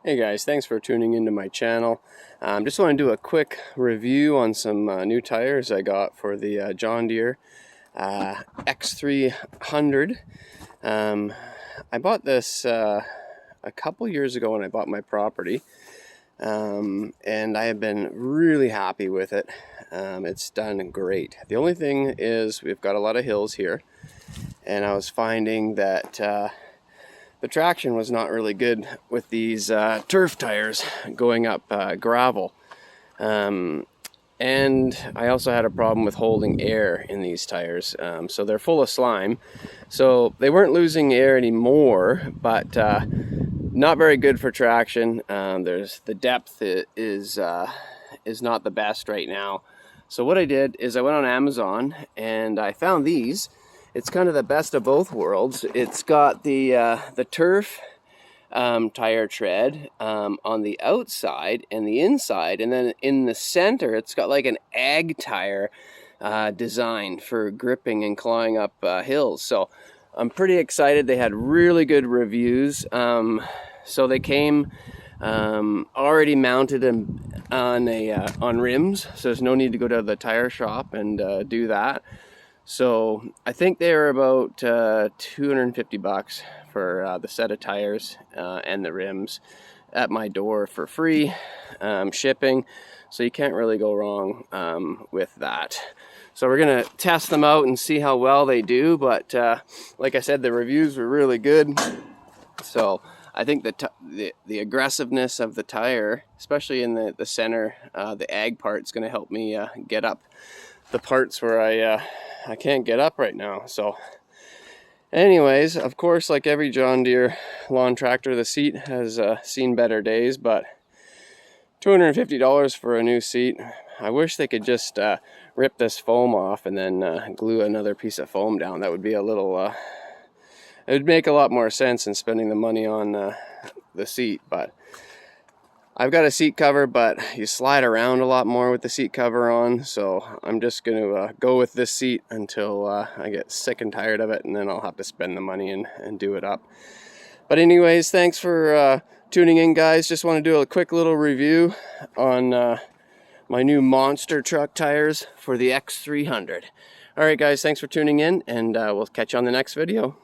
Hey guys, thanks for tuning into my channel. Just want to do a quick review on some new tires I got for the John Deere X300. I bought this a couple years ago when I bought my property, and I have been really happy with it. It's done great. The only thing is we've got a lot of hills here, and I was finding that the traction was not really good with these turf tires going up gravel. And I also had a problem with holding air in these tires. So they're full of slime. So they weren't losing air anymore, but not very good for traction. There's the depth is not the best right now. So what I did is I went on Amazon and I found these. It's kind of the best of both worlds. It's got the turf tire tread on the outside and the inside, and then in the center it's got like an ag tire design for gripping and clawing up hills. So I'm pretty excited. They had really good reviews. So they came already mounted on rims, so there's no need to go to the tire shop and do that. So I think they were about $250 for the set of tires and the rims at my door for free shipping. So you can't really go wrong with that. So we're gonna test them out and see how well they do. But like I said, the reviews were really good. So I think the aggressiveness of the tire, especially in the center, the ag part, is going to help me get up the parts where I can't get up right now. So anyways, of course, like every John Deere lawn tractor, the seat has seen better days, but $250 for a new seat. I wish they could just rip this foam off and then glue another piece of foam down. That would be a little it would make a lot more sense than spending the money on the seat. But I've got a seat cover, but you slide around a lot more with the seat cover on, so I'm just going to go with this seat until I get sick and tired of it, and then I'll have to spend the money and do it up. But anyways, thanks for tuning in, guys. Just want to do a quick little review on my new monster truck tires for the X300. Alright guys, thanks for tuning in, and we'll catch you on the next video.